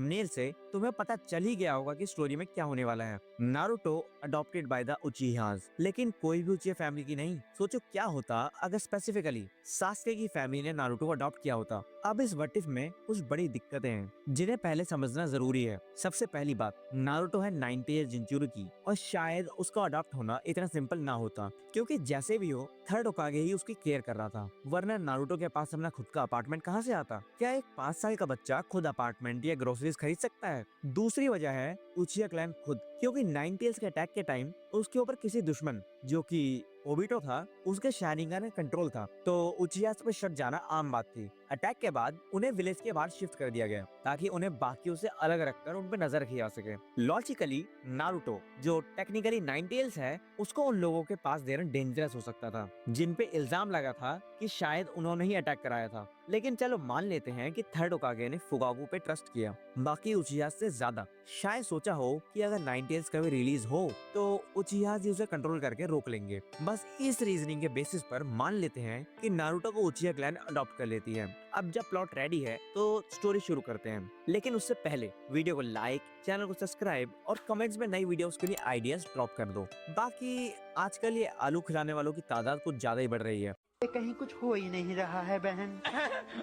Thumbnail से तुम्हें पता चल ही गया होगा कि स्टोरी में क्या होने वाला है। नारुतो अडॉप्टेड बाय द उचिहास, लेकिन कोई भी उचिहा फैमिली की नहीं। सोचो क्या होता अगर स्पेसिफिकली सास्के की फैमिली ने नारुतो को अडॉप्ट किया होता। अब इस व्हाट इफ में कुछ बड़ी दिक्कतें हैं जिन्हें पहले समझना जरूरी है। सबसे पहली बात, नारुतो है 90 ईयर जिंचुरुकी और शायद उसका अडॉप्ट होना इतना सिंपल ना होता, क्योंकि जैसे भी हो थर्ड होकागे ही उसकी केयर कर रहा था, वरना नारुतो के पास अपना खुद का अपार्टमेंट कहाँ से आता? क्या एक 5 साल का बच्चा खुद अपार्टमेंट या ग्रोसरीज खरीद सकता है? दूसरी वजह है उचिहा क्लैन खुद, क्योंकि 90s के अटैक के टाइम उसके ऊपर किसी दुश्मन, जो कि ओबिटो था, उसके शारिंगन में कंट्रोल था, तो उचिहा पे शक जाना आम बात थी। अटैक के बाद उन्हें विलेज के बाहर शिफ्ट कर दिया गया ताकि उन्हें बाकियों से अलग रखकर उन पर नजर रखी जा सके। लॉजिकली नारुतो, जो टेक्निकली 90s है, उसको उन लोगों के पास देना डेंजरस हो सकता था जिन पे इल्जाम लगा था कि शायद उन्होंने ही अटैक कराया था। लेकिन चलो मान लेते हैं कि थर्ड होकागे ने फुगाकू पे ट्रस्ट किया, बाकी उचिहा से ज्यादा। शायद सोचा हो कि अगर 90s का भी रिलीज हो तो उचिहा जी उसे कंट्रोल करके रोक लेंगे। बस इस रीजनिंग के बेसिस पर मान लेते हैं कि नारुतो को उचिहा क्लैन अडॉप्ट कर लेती है। अब जब प्लॉट रेडी है तो स्टोरी शुरू करते हैं, लेकिन उससे पहले वीडियो को लाइक, चैनल को सब्सक्राइब और कमेंट्स में नई वीडियोस के लिए आइडियाज ड्रॉप कर दो। बाकी आजकल ये आलू खिलाने वालों की तादाद कुछ ज्यादा ही बढ़ रही है। कहीं कुछ हो ही नहीं रहा है बहन।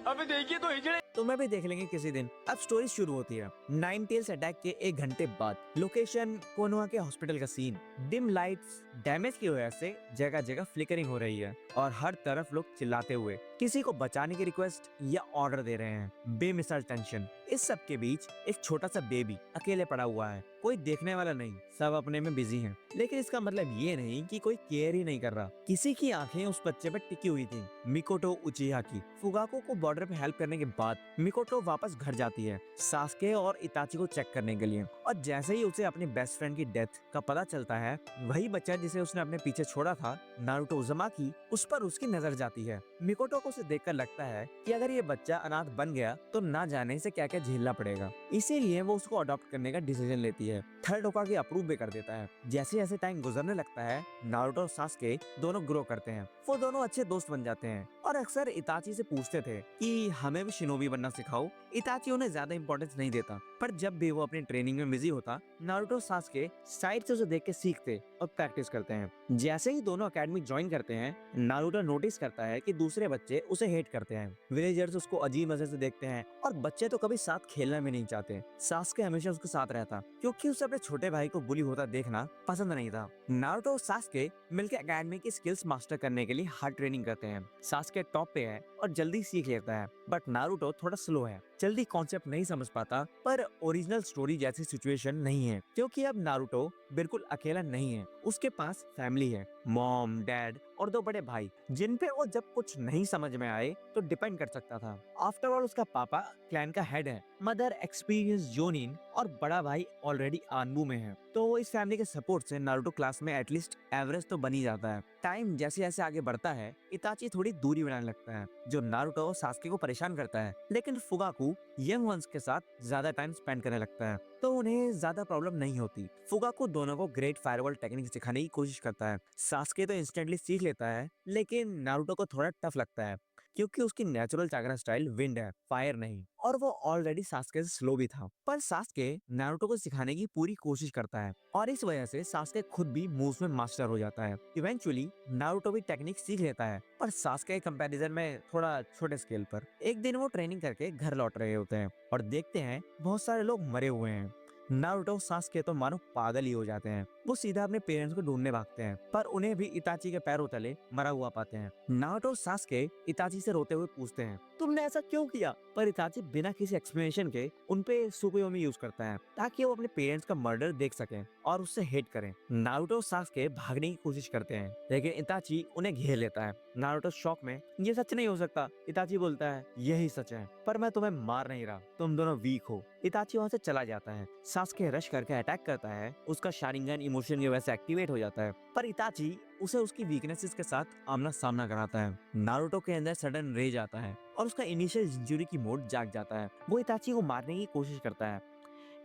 अबे देखिए तो हिजड़े। तो मैं भी देख लेंगे किसी दिन। अब स्टोरी शुरू होती है। 90s अटैक के 1 घंटे बाद लोकेशन कोनोहा के हॉस्पिटल का सीन। डिम लाइट्स, डैमेज की वजह से जगह जगह फ्लिकरिंग हो रही है और हर तरफ लोग चिल्लाते हुए किसी को बचाने की रिक्वेस्ट या ऑर्डर दे रहे हैं। बेमिसाल टेंशन। इस सब के बीच एक छोटा सा बेबी अकेले पड़ा हुआ है, कोई देखने वाला नहीं, सब अपने में बिजी हैं। लेकिन इसका मतलब ये नहीं कि कोई केयर ही नहीं कर रहा। किसी की आंखें उस बच्चे पर टिकी हुई थी, मिकोटो उचिहा की। फुगाको को बॉर्डर पे हेल्प करने के बाद मिकोटो वापस घर जाती है सास्के और इताची को चेक करने के लिए, और जैसे ही उसे अपनी बेस्ट फ्रेंड की डेथ का पता चलता है, वही बच्चा जिसे उसने अपने पीछे छोड़ा था, नारुतो उज़ुमाकी, उस पर उसकी नजर जाती है। मिकोटो को उसे देखकर लगता है कि अगर ये बच्चा अनाथ बन गया तो ना जाने से क्या क्या झेलना पड़ेगा, इसीलिए वो उसको अडॉप्ट करने का डिसीजन लेती है। थर्ड होकागे अप्रूव भी कर देता है। जैसे जैसे टाइम गुजरने लगता है, नारुतो और सास्के दोनों ग्रो करते हैं। वो दोनों अच्छे दोस्त बन जाते हैं और अक्सर इताची से पूछते थे कि हमें भी शिनोबी बनना सिखाओ। इताची उन्हें ज्यादा इंपॉर्टेंस नहीं देता, पर जब भी वो अपनी ट्रेनिंग में बिजी होता, नारुतो सास्के साइड से उसे देख के सीखते और प्रैक्टिस करते हैं। जैसे ही दोनों एकेडमी ज्वाइन करते हैं, नारुतो नोटिस करता है कि दूसरे बच्चे उसे हेट करते हैं। विलेजर्स उसको अजीब नजर से देखते हैं और बच्चे तो कभी साथ खेलना भी नहीं चाहते। सास्के हमेशा उसके साथ रहता क्योंकि उसे अपने छोटे भाई को बुली होता देखना पसंद नहीं था। नारुतो और सास्के मिलकर एकेडमी की स्किल्स मास्टर करने के लिए हार्ड ट्रेनिंग करते हैं। सास्के टॉप पे है और जल्दी सीख लेता है, बट नारुतो थोड़ा स्लो है, जल्दी कॉन्सेप्ट नहीं समझ पाता। पर ओरिजिनल स्टोरी जैसी सिचुएशन नहीं है, क्योंकि अब नारुतो बिल्कुल अकेला नहीं है। उसके पास फैमिली है, मॉम, डैड और 2 बड़े भाई, जिन पे वो जब कुछ नहीं समझ में आए तो डिपेंड कर सकता था। आफ्टर ऑल उसका पापा क्लैन का हेड है, मदर एक्सपीरियंस जोनिन और बड़ा भाई ऑलरेडी आनबू में है। तो इस फैमिली के सपोर्ट से नारुतो क्लास में एटलीस्ट एवरेज तो बनी जाता है। टाइम जैसे जैसे आगे बढ़ता है, इताची थोड़ी दूरी बनाने लगता है, जो नारुतो और सास्के को परेशान करता है। लेकिन फुगाकू यंग वंस के साथ ज्यादा टाइम स्पेंड करने लगता है, तो उन्हें ज्यादा प्रॉब्लम नहीं होती। फुगाकू दोनों को ग्रेट फायरवॉल टेक्निक सिखाने की कोशिश करता है। सास्के तो इंस्टेंटली सीख लेता है, लेकिन नारुतो को थोड़ा टफ लगता है, क्योंकि उसकी नेचुरल चाकरा स्टाइल विंड है, फायर नहीं, और वो ऑलरेडी सास्के से स्लो भी था। पर सास्के नारुतो को सिखाने की पूरी कोशिश करता है और इस वजह से सास्के खुद भी मूव्स में मास्टर हो जाता है। इवेंचुअली नारुतो भी टेक्निक सीख लेता है, पर सास्के के कंपैरिजन में थोड़ा छोटे स्केल पर। एक दिन वो ट्रेनिंग करके घर लौट रहे होते हैं और देखते हैं बहुत सारे लोग मरे हुए हैं। नारुतो सास्के तो मानो पागल ही हो जाते हैं। वो सीधा अपने पेरेंट्स को ढूंढने भागते हैं, पर उन्हें भी इताची के पैरों तले मरा हुआ पाते हैं। नारुतो सास्के इताची से रोते हुए पूछते हैं, तुमने ऐसा क्यों किया? पर इताची बिना किसी एक्सप्लेनेशन के उनपे सुकुयोमी यूज करता है ताकि वो अपने पेरेंट्स का मर्डर देख सकें और उससे हेट करें। नारुतो सास्के भागने की कोशिश करते हैं, लेकिन इताची उन्हें घेर लेता है। नारुतो शॉक में, ये सच नहीं हो सकता। इताची बोलता है, यही सच है, पर मैं तुम्हें मार नहीं रहा, तुम दोनों वीक हो। इताची वहां से चला जाता है। सास्के रश करके अटैक करता है, उसका शारिंगन इमोशन की वजह से एक्टिवेट हो जाता है, पर इताची उसे उसकी वीकनेसेस के साथ आमना सामना कराता है। नारुतो के अंदर सडन रेज आता है और उसका इनिशियल इंजुरी की मोड जाग जाता है। वो इताची को मारने की कोशिश करता है।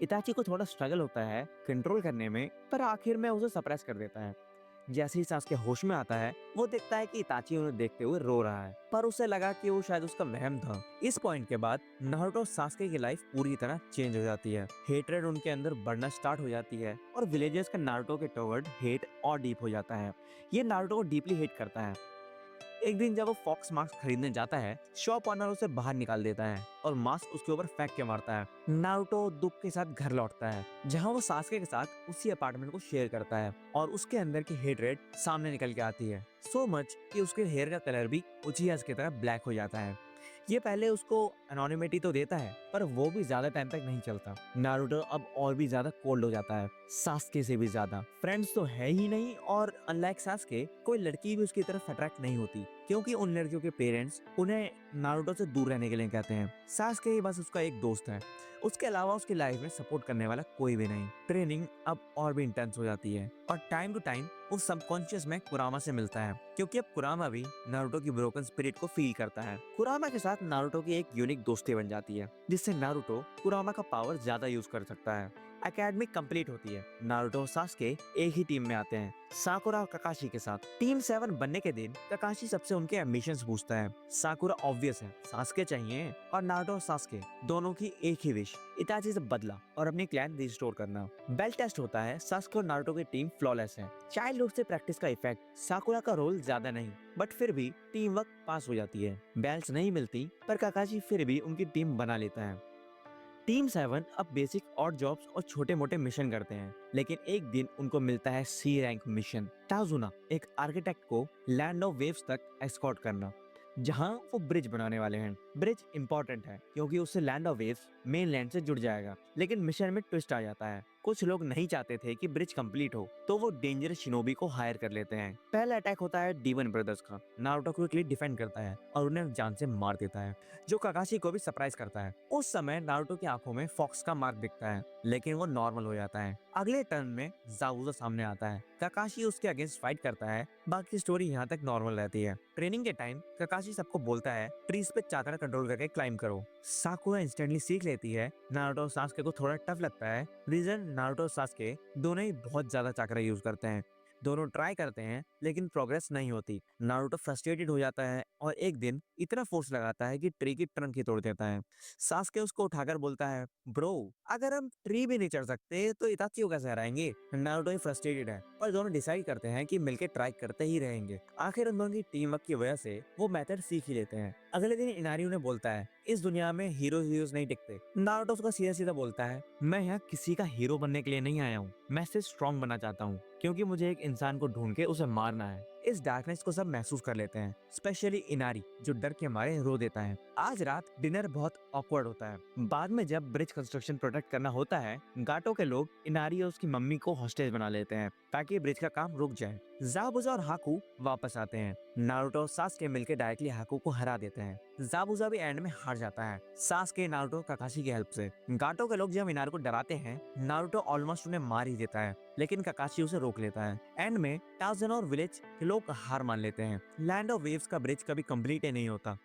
इताची को थोड़ा स्ट्रगल होता है कंट्रोल करने में, पर आखिर में उसे सप्रेस कर देता है। जैसे ही सास्के होश में आता है वो देखता है कि इताची उन्हें देखते हुए रो रहा है, पर उसे लगा कि वो शायद उसका वहम था। इस पॉइंट के बाद नारुतो और सास्के की लाइफ पूरी तरह चेंज हो जाती है। हेट्रेड उनके अंदर बढ़ना स्टार्ट हो जाती है और विलेजर्स का नारुतो के टुवर्ड हेट और डीप हो जाता है। ये नारुतो को डीपली हेट करता है। एक दिन जब वो फॉक्स मास्क खरीदने जाता है, शॉप ऑनर उसे बाहर निकाल देता है और मास्क उसके ऊपर फेंक के मारता है। नारुतो दुख के साथ घर लौटता है, जहां वो सास्के के साथ उसी अपार्टमेंट को शेयर करता है और उसके अंदर की हेट्रेड सामने निकल के आती है। सो मच कि उसके हेयर का कलर भी उचिहा की तरह ब्लैक हो जाता है। ये पहले उसको एनोनिमिटी तो देता है, पर वो भी ज्यादा टाइम तक नहीं चलता। नारुतो अब और भी ज्यादा कोल्ड हो जाता है, सास्के से भी ज्यादा। फ्रेंड्स तो है ही नहीं, और अनलाइक सास्के कोई लड़की भी उसकी तरफ अट्रैक्ट नहीं होती, क्योंकि उन लड़कियों के पेरेंट्स उन्हें नारुतो से दूर रहने के लिए कहते हैं। सास्के ही बस उसका एक दोस्त है, उसके अलावा उसकी लाइफ में सपोर्ट करने वाला कोई भी नहीं। ट्रेनिंग अब और भी इंटेंस हो जाती है और टाइम टू टाइम वो सबकॉन्शियस में कुरामा से मिलता है, क्योंकि अब कुरामा भी नारुतो की ब्रोकन स्पिरिट को फील करता है। कुरामा के साथ नारुतो की एक यूनिक दोस्ती बन जाती है, जिससे नारुतो कुरामा का पावर ज्यादा यूज कर सकता है। एकेडमी कंप्लीट होती है। नारुतो और सास्के एक ही टीम में आते हैं, साकुरा और ककाशी के साथ। टीम 7 बनने के दिन ककाशी सबसे उनके एम्बिशंस पूछता है। साकुरा ऑब्वियस है, सास्के चाहिए, और नारुतो और सास्के दोनों की एक ही विश, इताची से बदला और अपनी क्लैन रिस्टोर करना। बेल टेस्ट होता है, सास्के और नारुतो की टीम फ्लॉलेस है। चाइल्डहुड से प्रैक्टिस का इफेक्ट, साकुरा का रोल ज्यादा नहीं, बट फिर भी टीम वर्क पास हो जाती है। बेल्स नहीं मिलती, पर ककाशी फिर भी उनकी टीम बना लेता है। टीम 7 अब बेसिक ऑड जॉब्स और छोटे मोटे मिशन करते हैं, लेकिन एक दिन उनको मिलता है सी रैंक मिशन, टाजुना एक आर्किटेक्ट को लैंड ऑफ वेव्स तक एस्कॉर्ट करना, जहां वो ब्रिज बनाने वाले हैं। ब्रिज इंपॉर्टेंट है क्योंकि उससे land of waves main land से जुड़ जाएगा, लेकिन मिशन में ट्विस्ट आ जाता है। कुछ लोग नहीं चाहते थे कि ब्रिज कंप्लीट हो, तो वो डेंजरस शिनोबी को हायर कर लेते हैं। पहला अटैक होता है डीवन ब्रदर्स का। नारुतो क्विकली डिफेंड करता है और उन्हें जान से मार देता है, जो काकाशी को भी सरप्राइज करता है। उस समय नारुतो की आंखों में फॉक्स का मार्क दिखता है, लेकिन वो नॉर्मल हो जाता है। अगले टर्न में जाबुजा सामने आता है, काकाशी उसके अगेंस्ट फाइट करता है। बाकी स्टोरी यहाँ तक नॉर्मल रहती है। ट्रेनिंग के टाइम काकाशी सबको बोलता है ट्रीज पे चादर कंट्रोल करके क्लाइंब करो। साकुरा इंस्टेंटली सीख लेती है। नारुतो और सास्के को थोड़ा टफ लगता है। रीजन, नारुतो और सास्के दोनों ही बहुत ज्यादा चाकरा यूज करते हैं। दोनों ट्राई करते हैं, लेकिन प्रोग्रेस नहीं होती। नारुतो फ्रस्ट्रेटेड हो जाता है और एक दिन इतना फोर्स लगाता है कि ट्री की ट्रंक ही तोड़ देता है। सास्के उसको उठाकर बोलता है, ब्रो अगर हम ट्री भी नहीं चढ़ सकते तो इताची को कैसे हराएंगे। नारुतो ही फ्रस्ट्रेटेड है, पर दोनों डिसाइड करते हैं कि मिलकर ट्राई करते ही रहेंगे। आखिर उन दोनों की टीम वर्क की वजह से वो मेथड सीख ही लेते हैं। अगले दिन इनारी उन्हें बोलता है, इस दुनिया में हीरोज नहीं टिकते। नारुतो उसका सीधा सीधा बोलता है, मैं यहाँ किसी का हीरो बनने के लिए नहीं आया हूँ, मैं सिर्फ स्ट्रॉन्ग बनना चाहता हूँ, क्योंकि मुझे एक इंसान को ढूंढ के उसे मारना है। इस डार्कनेस को सब महसूस कर लेते हैं, स्पेशली इनारी, जो डर के मारे रो देता है। आज रात डिनर बहुत ऑकवर्ड होता है। बाद में जब ब्रिज कंस्ट्रक्शन प्रोटेक्ट करना होता है, गाटो के लोग इनारी और उसकी मम्मी को हॉस्टेज बना लेते हैं ताकि ब्रिज का काम रुक जाए। जाबुजा और हाकू वापस आते हैं। नारुतो और सास्के मिलकर डायरेक्टली हाकू को हरा देते हैं। जाबुजा भी एंड में हार जाता है, सास्के, नारुतो, काकाशी की हेल्प से। गाटो के लोग जब इनारी को डराते हैं, नारुतो ऑलमोस्ट उन्हें मार ही देता है, लेकिन काकाशी उसे रोक लेता है। एंड में टाउजन और विलेज के लोग हार मान लेते हैं। लैंड ऑफ वेव्स का ब्रिज कभी कंप्लीट ही नहीं होता।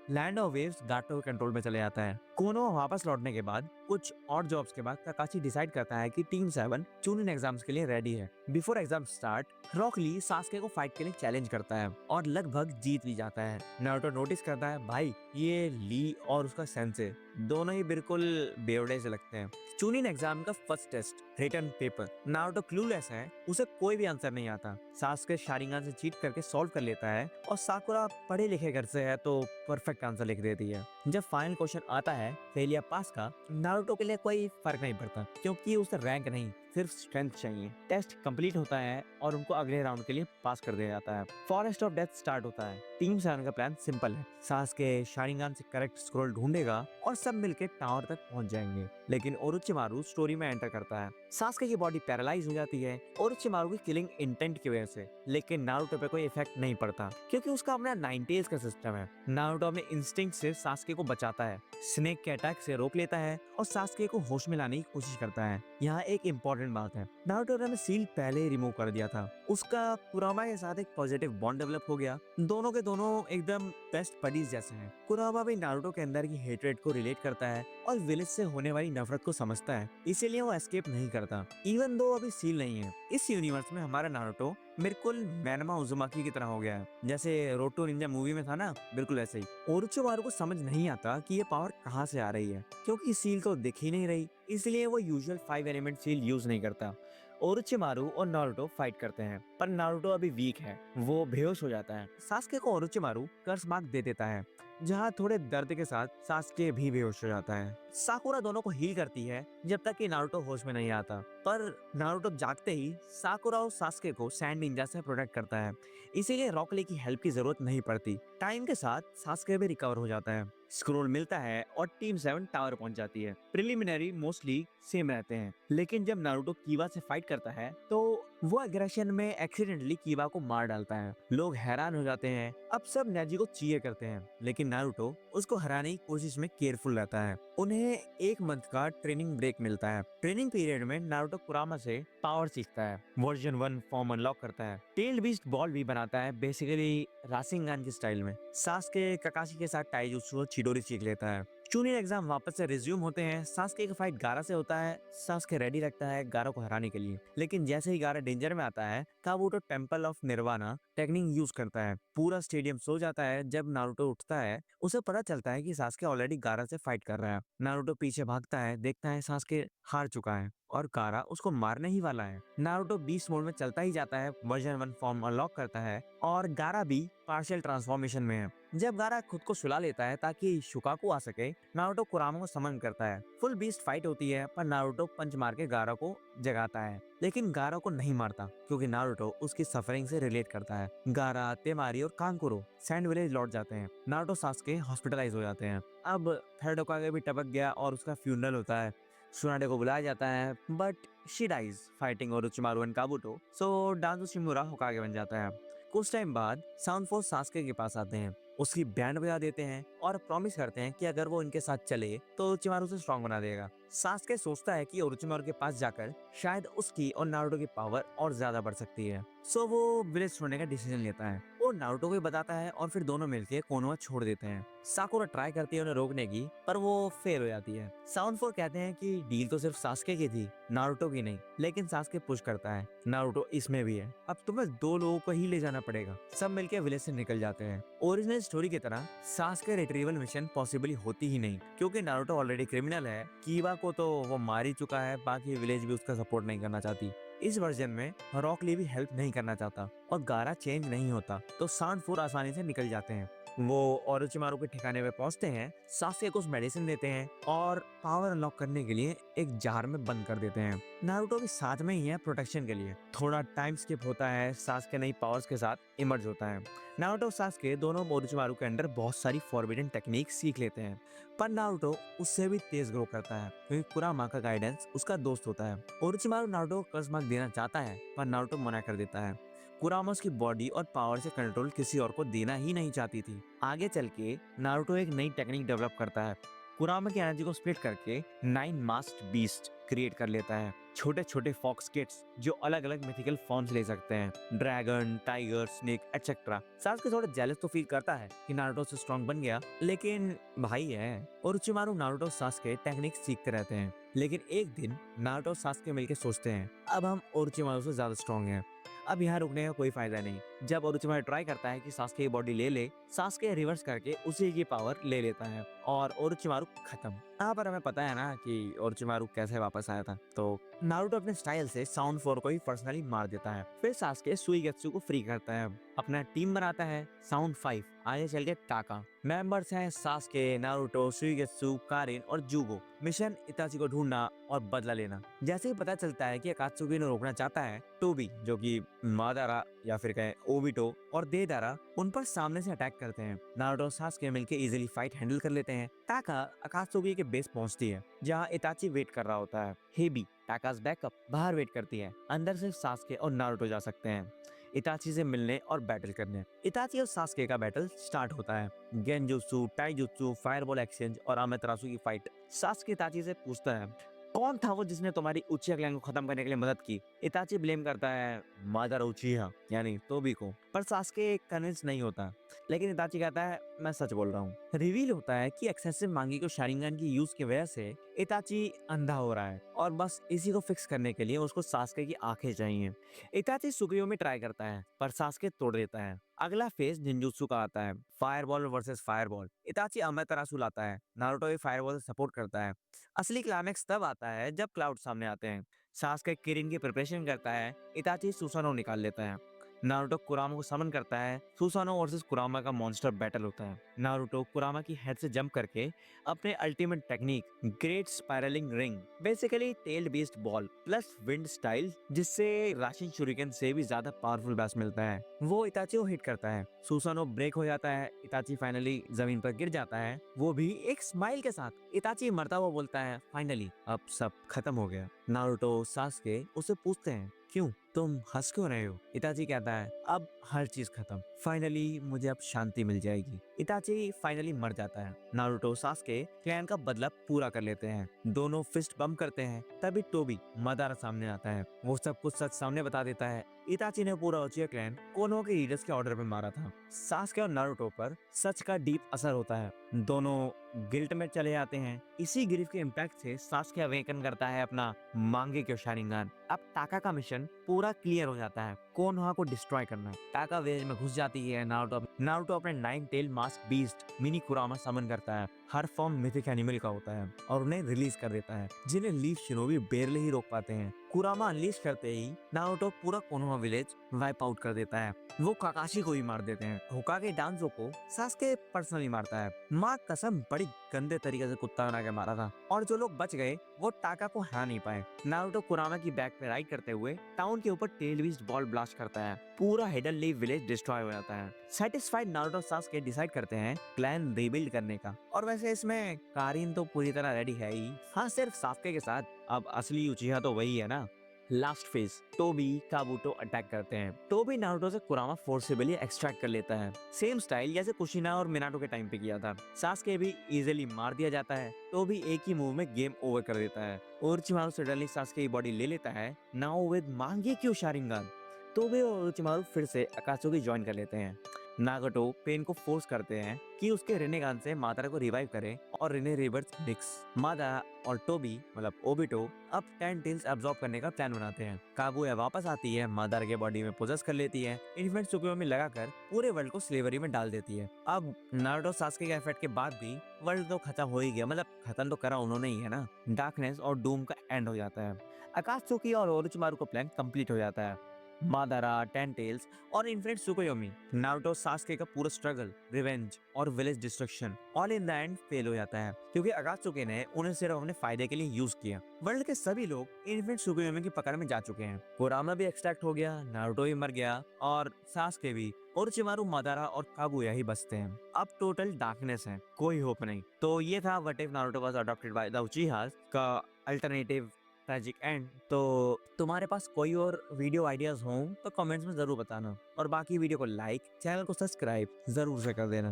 लैंड ऑफ वेव्स गाटो के कंट्रोल में चले जाता है। कोनो वापस लौटने के बाद कुछ और जॉब्स के बाद काकाशी डिसाइड करता है कि टीम 7 चूनिन एग्जाम्स के लिए रेडी है। बिफोर एग्जाम स्टार्ट, रॉक ली सास्के को फाइट के लिए चैलेंज करता है और लगभग जीत भी जाता है। नारुतो नोटिस करता है, भाई ये ली और उसका सेंसे दोनों ही बिल्कुल बेवड़े से लगते हैं। चूनिन एग्जाम का first test, written paper. Naruto clueless है, उसे कोई भी आंसर नहीं आता। सास्के शारिंगन से चीट करके सॉल्व कर लेता है और साकुरा पढ़े लिखे घर से है तो परफेक्ट आंसर लिख देती है। जब फाइनल क्वेश्चन आता है फेलियर पास का, नारुतो के लिए कोई फर्क नहीं पड़ता, क्योंकि उसे रैंक नहीं सिर्फ स्ट्रेंथ चाहिए। टेस्ट कंप्लीट होता है और उनको अगले राउंड के लिए पास कर दिया जाता है। फॉरेस्ट ऑफ डेथ स्टार्ट होता है। टीम 7 का प्लान सिंपल है, सास्के शारिंगन से करेक्ट स्क्रॉल ढूंढेगा और सब मिलकर टावर तक पहुंच जाएंगे। लेकिन ओरोचिमारू स्टोरी में एंटर करता है। सास्के की बॉडी पैरालाइज हो जाती है ओरोचिमारू की किलिंग इंटेंट की वजह से, लेकिन नारुतो पे कोई इफेक्ट नहीं पड़ता क्योंकि उसका अपना 9 टेल्स का सिस्टम है। नारुतो अपने इंस्टिंक्ट से सास्के को बचाता है, स्नेक के अटैक से रोक लेता है और सास्के को होश में लाने की कोशिश करता है। यहाँ एक इंपॉर्टेंट इम्पोर्टेंट बात है, नारुतो ने सील पहले ही रिमूव कर दिया था। उसका कुरामा के साथ एक पॉजिटिव बॉन्ड डेवलप हो गया। दोनों के दोनों एकदम बेस्ट बडीज जैसे हैं। कुरामा भी नारुतो के अंदर की हेट्रेड को रिलेट करता है और विलेज से होने वाली नफरत को समझता है, इसीलिए वो एस्केप नहीं करता इवन दो अभी सील नहीं है। इस यूनिवर्स में हमारा नारुतो बिल्कुल मैनमा उजुमाकी की तरह हो गया है, जैसे रोटो निंजा मूवी में था ना, बिल्कुल ऐसे ही। ओरोचिमारू को समझ नहीं आता कि ये पावर कहाँ से आ रही है, क्योंकि सील तो दिख ही नहीं रही, इसलिए वो यूजुअल 5 एलिमेंट सील यूज नहीं करता। ओरोचिमारू और नारुतो फाइट करते हैं, पर नारुतो अभी वीक है, वो बेहोश हो जाता है। सास्के को ओरोचिमारू कर्स मार्क दे देता है, जहाँ थोड़े दर्द के साथ सास्के भी बेहोश हो जाता है। साकुरा दोनों को हील करती है जब तक कि नारुतो होश में नहीं आता, पर नारुतो जागते ही साकुरा और सास्के को सैंड निंजा से प्रोटेक्ट करता है, इसीलिए रॉक ली की हेल्प की जरूरत नहीं पड़ती। टाइम के साथ सास्के भी रिकवर हो जाता है, स्क्रोल मिलता है और टीम 7 टावर पहुंच जाती है। प्रिलिमिनरी मोस्टली सेम रहते हैं, लेकिन जब नारुतो कीवा से फाइट करता है तो वो एग्रेशन में एक्सीडेंटली कीवा को मार डालता है। लोग हैरान हो जाते हैं, अब सब नेजी को चीयर करते हैं, लेकिन नारुतो उसको हराने की कोशिश में केयरफुल रहता है। उन्हें 1 मंथ का ट्रेनिंग ब्रेक मिलता है। ट्रेनिंग पीरियड में नारुतो कुरामा से पावर सीखता है, वर्जन 1 फॉर्म अनलॉक करता है, टेल बीस्ट बॉल भी बनाता है, बेसिकली राशिंगान के स्टाइल में। सास्के ककाशी के साथ टाइजुत्सु और चिडोरी सीख लेता है। जूनियर एग्जाम वापस से रिज्यूम होते हैं। सास्के का फाइट गारा से होता है। सास्के रेडी रखता है गारा को हराने के लिए, लेकिन जैसे ही गारा डेंजर में आता है, काबूटो temple of nirvana technique use करता है। पूरा स्टेडियम सो जाता है। जब नारुतो उठता है, उसे पता चलता है कि सास्के ऑलरेडी गारा से फाइट कर रहा है। नारुतो पीछे भागता है, देखता है सास्के हार चुका है और गारा उसको मारने ही वाला है। नारुतो बीस्ट मोड में चलता ही जाता है, वर्जन 1 फॉर्म अनलॉक करता है और गारा भी पार्शियल ट्रांसफॉर्मेशन में है। जब गारा खुद को सुला लेता है ताकि शुकाकू आ सके, नारुतो कुरामा को समन करता है। फुल बीस्ट फाइट होती है, पर नारुतो पंच मार के गारा को जगाता है, लेकिन गारा को नहीं मारता, क्योंकि नारुतो उसकी सफरिंग से रिलेट करता है। गारा, तेमारी और कांकुरो सैंड विलेज लौट जाते हैं। नारुतो सास्के हॉस्पिटलाइज हो जाते हैं। अब थर्ड होकागे भी टपक गया और उसका फ्यूनरल होता है। सुनाडे को बुलाया जाता है, but she dies fighting Orochimaru and Kabuto, so Danzo Shimura Hokage बन जाता है। कुछ टाइम बाद साउंड फोर्स सास्के के पास आते हैं, उसकी बैंड बजा देते हैं और प्रॉमिस करते हैं कि अगर वो इनके साथ चले तो ओरोचिमारू से स्ट्रॉन्ग बना देगा। सास्के सोचता है कि ओरोचिमारू के पास जाकर शायद उसकी और नारुतो की पावर और ज्यादा बढ़ सकती है, सो वो विलेज छोड़ने का डिसीजन लेता है। वो नारुतो को भी बताता है और फिर दोनों मिलकर कोनोहा छोड़ देते हैं। साकुरा ट्राई करती है उन्हें रोकने की, पर वो फेल हो जाती है। साउंड फोर कहते हैं कि डील तो सिर्फ सास्के की थी, नारुतो की नहीं, लेकिन सास्के पुश करता है, नारुतो इसमें भी है, अब तुम्हें 2 लोगों को ही ले जाना पड़ेगा। सब मिलकर विलेज से निकल जाते हैं। ओरिजिनल स्टोरी की तरह सास्के रिट्रीवल मिशन पॉसिबल होती ही नहीं, क्योंकि नारुतो ऑलरेडी क्रिमिनल है। कीवा को तो वो मार ही चुका है, बाकी विलेज भी उसका सपोर्ट नहीं करना चाहती। इस वर्जन में रॉक ली भी हेल्प नहीं करना चाहता और गारा चेंज नहीं होता, तो साउंड फोर आसानी से निकल जाते हैं। वो ओरोचिमारू के ठिकाने पे पहुंचते हैं, सास्के को मेडिसिन देते हैं और पावर अनलॉक करने के लिए एक जार में बंद कर देते हैं। नारुतो भी साथ में ही है प्रोटेक्शन के लिए। थोड़ा टाइम स्किप होता है, सास्के नई पावर्स के साथ इमर्ज होता है। नारुतो और सास्के दोनों ओरोचिमारू के अंदर बहुत सारी फॉरबिडन टेक्निक सीख लेते हैं, पर नारुतो उससे भी तेज ग्रो करता है, क्योंकि कुरामा का गाइडेंस उसका दोस्त होता है। ओरोचिमारू नारुतो को कर्ज मार्क देना चाहता है, पर नारुतो मना कर देता है। कुरामा उसकी बॉडी और पावर से कंट्रोल किसी और को देना ही नहीं चाहती थी। आगे चल के नारुतो एक नई टेक्निक डेवलप करता है। कुरामा की एनर्जी को स्प्लिट करके 9 मास्क्ड बीस्ट क्रिएट कर लेता है, छोटे छोटे फॉक्स किड्स जो अलग अलग मिथिकल फॉर्म्स ले सकते हैं, dragon, tiger, snake etcetera. Sasuke थोड़ा जेलस तो फील करता है कि नारुतो से स्ट्रॉन्ग बन गया, लेकिन भाई है। ओरोचिमारू नारुतो सास्के टेक्निक सीखते रहते हैं, लेकिन एक दिन नारुतो सास्के मिलकर सोचते हैं अब हम ओरोचिमारू से ज्यादा स्ट्रॉन्ग हैं, अब यहाँ रुकने का कोई फायदा नहीं। जब ओरोचिमारू ट्राई करता है कि सास्के की बॉडी ले ले, सास्के रिवर्स करके उसी की पावर ले लेता है और ओरोचिमारू खत्म। यहाँ पर हमें पता है ना कि ओरोचिमारू कैसे वापस आया था, तो नारुतो अपने स्टाइल से साउंड फोर को ही पर्सनली मार देता है। फिर सास्के सुइगेत्सु को फ्री करता है, अपना टीम बनाता है साउंड 5, आगे चल के टाका। मेंबर्स हैं सास्के, नारुतो, सुइगेत्सु, कारिन और जूगो। मिशन इताची को ढूंढना और बदला लेना। जैसे ही पता चलता है कि अकात्सुकी ने रोकना चाहता है, टोबी जो कि मादारा या फिर कहें ओबिटो और देदारा उन पर सामने से अटैक करते हैं। नारुतो और सास्के मिलकर इजीली फाइट हैंडल कर लेते हैं। टाका अकात्सुकी के बेस पहुंचती है, जहां इताची वेट कर रहा होता है। हेबी टाकास बैकअप बाहर वेट करती है, अंदर सिर्फ सास्के और नारुतो जा सकते हैं इताची से मिलने और बैटल करने। इताची और सास्के का बैटल स्टार्ट होता है। गेंजुत्सु, टाइजुत्सु, फायरबॉल एक्सचेंज और आमेतरासु की फाइट। सास्के इताची से पूछता है कौन था वो जिसने तुम्हारी उचिया क्लैन को खत्म करने के लिए मदद की? इताची ब्लेम करता है मादर उचिया यानी टोबी को, पर सास्के कन्विंस नहीं होता। लेकिन इताची कहता है मैं सच बोल रहा हूँ। रिवील होता है कि एक्सेसिव मांगी को शारिंगन की यूज की वजह से इताची अंधा हो रहा है और बस इसी को फिक्स करने के लिए उसको सास्के की आंखें चाहिए। इताची सुकुयो में ट्राई करता है पर सास्के तोड़ देता है। अगला फेज निंजुत्सु का आता है, फायरबॉल वर्सेस फायरबॉल। इताची अमेतरासु लाता है, नारुतो भी फायरबॉल से सपोर्ट करता है। असली क्लाइमैक्स तब आता है जब क्लाउड सामने आते हैं। सास्के किरिन की प्रिपरेशन करता है, इताची सुसानो निकाल लेता है। नारुतो कुरामा को समन करता है, सुसानो वर्सेस कुरामा का मॉन्स्टर बैटल होता है। नारुतो कुरामा की हेड से जंप करके अपने ultimate technique great spiralling ring, basically tailed beast ball plus wind style, जिससे राशिन शुरिकेन से भी ज्यादा पावरफुल बैस मिलता है, वो इताची को हिट करता है। सुसानो ब्रेक हो जाता है, इताची फाइनली जमीन पर गिर जाता है, वो भी एक स्माइल के साथ। इताची मरता हुआ बोलता है फाइनली अब सब खत्म हो गया। नारुतो सास्के उसे पूछते हैं क्यों, तुम हंस क्यों रहे हो? इताची कहता है अब हर चीज खत्म, फाइनली मुझे अब शांति मिल जाएगी। इताची फाइनली मर जाता है। नारुतो सास्के क्लैन का बदला पूरा कर लेते हैं, दोनों फिस्ट बम करते हैं। तभी टोबी मादारा सामने आता है, वो सब कुछ सच सामने बता देता है। इताची ने पूरा उचिया क्लैन कोनो के लीडर्स के ऑर्डर पे मारा था। सास्के और नारुतो पर सच का डीप असर होता है, दोनों गिल्ट में चले जाते हैं। इसी ग्रीफ के इम्पैक्ट से सास्के अवेकन करता है अपना मांगे क्यो शारिंगन। अब टाका का मिशन पूरा क्लियर हो जाता है, कोनोहा को डिस्ट्रॉय करना है। टाका विलेज में घुस जाती है। नारुतो अपने 9 टेल मास्क बीस्ट मिनी कुरामा समन करता है, हर फॉर्म मिथिक एनिमल का होता है, और उन्हें रिलीज कर देता है, जिन्हें लीफ शिनोबी बेरले ही रोक पाते हैं। कुरामा अनलीश करते ही नारुतो पूरा कोनोहा विलेज वाइप आउट कर देता है। वो काकाशी को भी मार देते हैं। होकागे डांजो को सास्के पर्सनली मारता है। माँ कसम बड़ी गंदे तरीके से कुत्ता बना के मारा था। और जो लोग बच गए वो टाका को हरा नहीं पाए। नारुतो कुरामा की बैक पे राइड करते हुए टाउन के ऊपर टेल बीस्ट बॉल ब्लास्ट करता है, पूरा हिडन लीफ विलेज डिस्ट्रॉय हो जाता है। सेटिस्फाइड नारुतो सास्के डिसाइड करते हैं क्लैन रीबिल्ड करने का। और वैसे इसमें कारिन तो पूरी तरह रेडी है ही, हाँ सिर्फ सास्के के साथ। अब असली उचिहा तो वही है ना। लास्ट फेज, टोबी काबुटो अटैक करते हैं। टोबी नारुतो से कुरामा फोर्सेबली एक्सट्रैक्ट कर लेता है, सेम स्टाइल जैसे कुशिना और मिनाटो के टाइम पे किया था। सास्के भी इजीली मार दिया जाता है। टोबी एक ही मूव में गेम ओवर कर देता है। ओरोचिमारू सडनली सास्के की बॉडी ले लेता है, नाउ विद मांगेक्यो शारिंगन। टोबी और ओरोचिमारू फिर से अकात्सुकी ज्वाइन कर लेते हैं। नागोटो पेन को फोर्स करते हैं कि उसके रिनेगान से मादारा को रिवाइव करे और रिने रिबर्थ मिक्स। मादारा और टोबी मतलब ओबिटो अब 10 टेल्स अब्सॉर्ब करने का प्लान बनाते हैं। काबुया वापस आती है, मादारा के बॉडी में पोजेस कर लेती है, इन्फेंट सुकुयो में लगाकर पूरे वर्ल्ड को स्लेवरी में डाल देती है। अब नारुतो सास्के के एफर्ट के बाद भी वर्ल्ड तो खत्म हो ही गया, मतलब खत्म तो करा उन्होंने ही है ना। डार्कनेस और डूम का एंड हो जाता है। अकात्सुकी और ओरोचिमारू का प्लान कंप्लीट हो जाता है। मादारा, 10 टेल्स और इन्फिनिट सुकुयोमी, नारुतो सास्के का पूरा स्ट्रगल, रिवेंज और village destruction all in the end fail हो जाता है, क्योंकि अकात्सुकी ने उन्हें सिर्फ अपने फायदे के लिए यूज किया। वर्ल्ड के सभी लोग इन्फिनिट सुकुयोमी की पकड़ में जा चुके हैं। कुरामा भी एक्सट्रैक्ट हो गया, नारुतो भी मर गया और सास्के भी। ओरोचिमारू, मादारा और काबुया ही बचते हैं। अब टोटल डार्कनेस है, कोई होप नहीं। तो ये था what if Naruto was adopted by the Uchihas का अल्टरनेटिव ट्रैजिक एंड। तो तुम्हारे पास कोई और वीडियो आइडियाज हों तो कमेंट्स में जरूर बताना, और बाकी वीडियो को लाइक, चैनल को सब्सक्राइब जरूर से कर देना।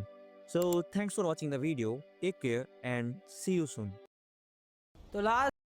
So thanks for watching the video, take care and see you soon. तो लास्ट